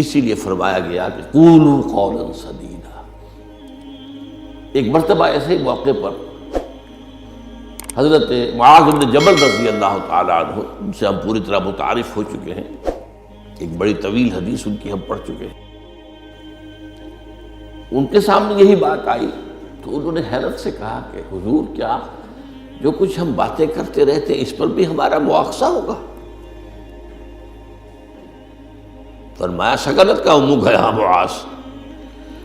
اسی لیے فرمایا گیا کہ قولوا قولا سدیدا۔ ایک مرتبہ ایسے ہی موقع پر حضرت معاذ بن جبل رضی اللہ تعالیٰ عنہ، ان سے ہم پوری طرح متعارف ہو چکے ہیں، ایک بڑی طویل حدیث ان کی ہم پڑھ چکے ہیں، ان کے سامنے یہی بات آئی تو انہوں نے حیرت سے کہا کہ حضور، کیا جو کچھ ہم باتیں کرتے رہتے ہیں اس پر بھی ہمارا مواخذہ ہوگا؟ فرمایا شغلت کا امک ہے ہاں معاذ۔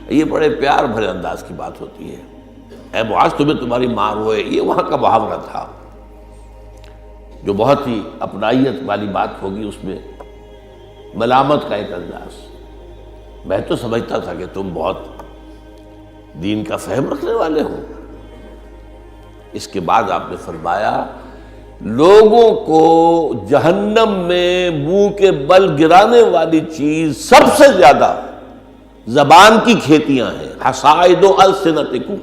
یہ بڑے پیار بھرے انداز کی بات ہوتی ہے، اے معاذ تمہیں تمہاری ماں روئے، یہ وہاں کا محاورہ تھا جو بہت ہی اپنائیت والی بات ہوگی، اس میں ملامت کا ایک انداز۔ میں تو سمجھتا تھا کہ تم بہت دین کا فہم رکھنے والے ہو۔ اس کے بعد آپ نے فرمایا لوگوں کو جہنم میں منہ کے بل گرانے والی چیز سب سے زیادہ زبان کی کھیتیاں ہیں، حصائد السنتکم۔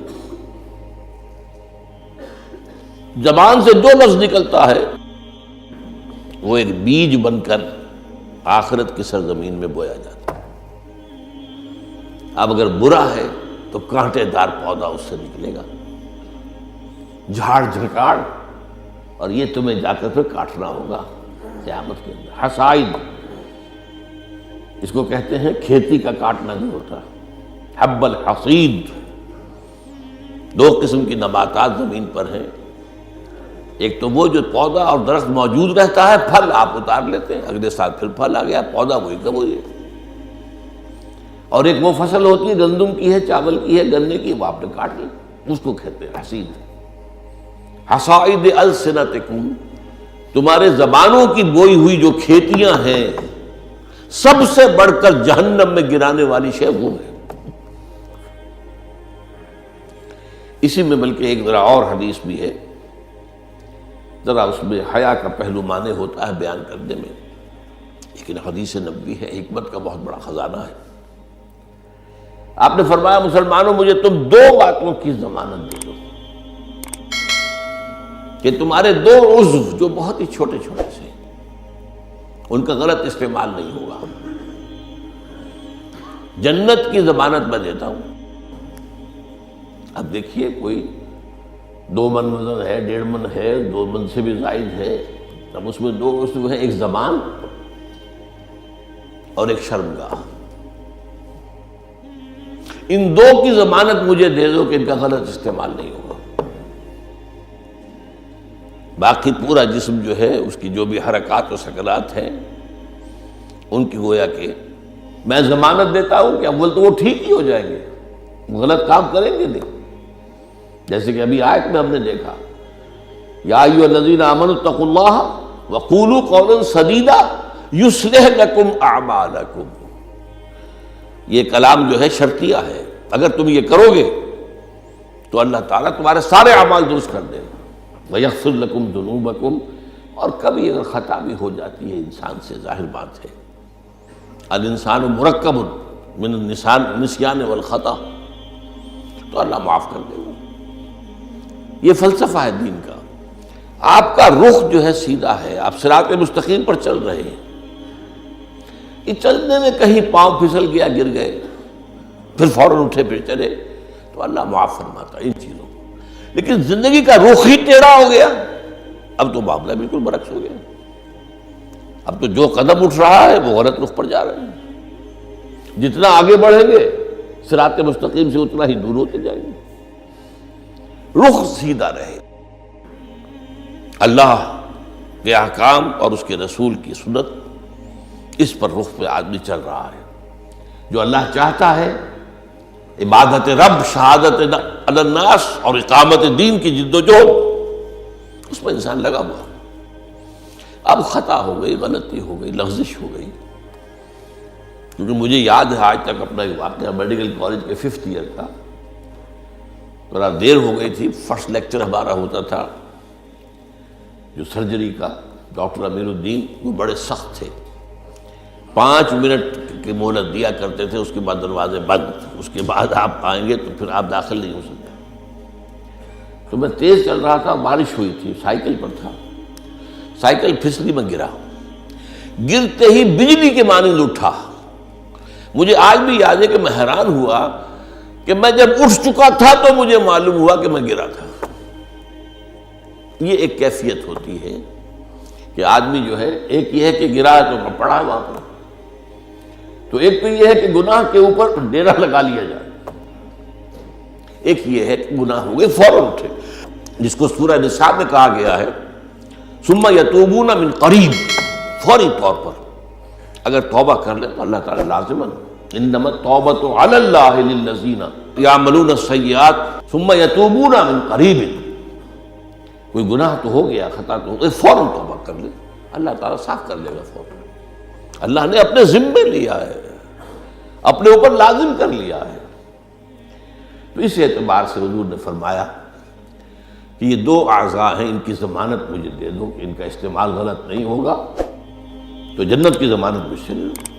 زبان سے جو لفظ نکلتا ہے وہ ایک بیج بن کر آخرت کی سرزمین میں بویا جاتا ہے۔ اب اگر برا ہے تو کانٹے دار پودا اس سے نکلے گا، جھاڑ جھکاڑ، اور یہ تمہیں جا کر پھر کاٹنا ہوگا قیامت کے اندر۔ حصائد اس کو کہتے ہیں کھیتی کا کاٹنا جو ہوتا ہے، حب الحصید۔ دو قسم کی نباتات زمین پر ہیں، ایک تو وہ جو پودا اور درخت موجود رہتا ہے، پھل آپ اتار لیتے ہیں، اگلے سال پھر پھل آ گیا، پودا وہی کا وہی ہے، اور ایک وہ فصل ہوتی ہے گندم کی ہے، چاول کی ہے، گنے کی، وہ آپ نے کاٹ لی، اس کو کہتے ہیں حصید۔ حصائد السنتکم، تمہارے زبانوں کی بوئی ہوئی جو کھیتیاں ہیں، سب سے بڑھ کر جہنم میں گرانے والی شے وہ ہے۔ اسی میں بلکہ ایک ذرا اور حدیث بھی ہے، ذرا اس میں حیا کا پہلو مانے ہوتا ہے بیان کرنے میں، لیکن حدیث نبوی ہے، حکمت کا بہت بڑا خزانہ ہے۔ آپ نے فرمایا مسلمانوں مجھے تم دو باتوں کی ضمانت دے دو کہ تمہارے دو عضو جو بہت ہی چھوٹے چھوٹے سے، ان کا غلط استعمال نہیں ہوگا۔ جنت کی ضمانت میں دیتا ہوں۔ اب دیکھیے کوئی 2 من وزن ہے، 1.5 من ہے، 2 من سے بھی زائد ہے، اب اس میں 2 عضو ہیں، ایک زبان اور ایک شرمگاہ۔ ان دو کی ضمانت مجھے دے دو کہ ان کا غلط استعمال نہیں ہوگا۔ باقی پورا جسم جو ہے، اس کی جو بھی حرکات و سکنات ہیں، ان کی گویا کہ میں ضمانت دیتا ہوں کہ اول تو وہ ٹھیک ہی ہو جائیں گے، غلط کام کریں گے نہیں۔ جیسے کہ ابھی آیت میں ہم نے دیکھا یا ایھا الذین آمنوا اتقوا اللہ وقولوا قولا سدیدا یصلح لکم اعمالکم۔ یہ کلام جو ہے شرطیہ ہے، اگر تم یہ کرو گے تو اللہ تعالیٰ تمہارے سارے اعمال درست کر دے گا، وَيَغْفِرْ لَكُمْ ذُنُوبَكُمْ۔ اور کبھی اگر خطا بھی ہو جاتی ہے انسان سے، ظاہر بات ہے، الانسان مرکب من النسیان والخطا، تو اللہ معاف کر دے گا۔ یہ فلسفہ ہے دین کا۔ آپ کا رخ جو ہے سیدھا ہے، آپ صراط مستقیم پر چل رہے ہیں، یہ چلنے میں کہیں پاؤں پھسل گیا، گر گئے، پھر فوراً اٹھے پھر چلے تو اللہ معاف فرماتا ہے ان چیزوں کو۔ لیکن زندگی کا رخ ہی ٹیڑھا ہو گیا، اب تو معاملہ بالکل برعکس ہو گیا۔ اب تو جو قدم اٹھ رہا ہے وہ غلط رخ پر جا رہے ہیں، جتنا آگے بڑھیں گے صراط مستقیم سے اتنا ہی دور ہوتے جائیں گے۔ رخ سیدھا رہے، اللہ کے احکام اور اس کے رسول کی سنت، اس پر رخ پہ آدمی چل رہا ہے۔ جو اللہ چاہتا ہے، عبادت رب، شہادت علی الناس اور اقامت دین کی جد و جہد، اس میں انسان لگا ہوا۔ اب خطا ہو گئی، غلطی ہو گئی، لغزش ہو گئی، کیونکہ مجھے یاد ہے آج تک اپنا ایک واقعہ میڈیکل کالج کے 5th ایئر کا، ذرا دیر ہو گئی تھی، فرسٹ لیکچر ہمارا ہوتا تھا جو سرجری کا، ڈاکٹر امیر الدین، وہ بڑے سخت تھے، 5 منٹ کی مہلت دیا کرتے تھے، اس کے بعد دروازے بند، اس کے بعد آپ آئیں گے تو پھر آپ داخل نہیں ہو سکتے۔ تو میں تیز چل رہا تھا، بارش ہوئی تھی، سائیکل پر تھا، سائیکل پھسلی میں گرا، گرتے ہی بجلی کے مانند اٹھا، مجھے آج بھی یاد ہے کہ میں حیران ہوا کہ میں جب اٹھ چکا تھا تو مجھے معلوم ہوا کہ میں گرا تھا۔ یہ ایک کیفیت ہوتی ہے کہ آدمی جو ہے، ایک یہ ہے کہ گرا ہے تو پڑا ہے وہاں پر، تو ایک تو یہ ہے کہ گناہ کے اوپر ڈیرا لگا لیا جائے، ایک یہ ہے کہ گناہ ہو گئے فوراً اٹھے، جس کو سورہ نساء میں کہا گیا ہے ثم یتوبون من قریب، فوری طور پر اگر توبہ کر لیں تو اللہ تعالیٰ لازماً انما التوبۃ علی اللہ للذین یعملون السیئات ثم یتوبون من قریب، کوئی گناہ تو ہو گیا، خطا تو ہو گئی، فوراً توبہ کر لے، اللہ تعالیٰ صاف کر لے گا فوراً۔ اللہ نے اپنے ذمے لیا ہے، اپنے اوپر لازم کر لیا ہے۔ تو اس اعتبار سے حضور نے فرمایا کہ یہ دو اعضاء ہیں، ان کی ضمانت مجھے دے دو کہ ان کا استعمال غلط نہیں ہوگا تو جنت کی ضمانت مجھ سے لے لو۔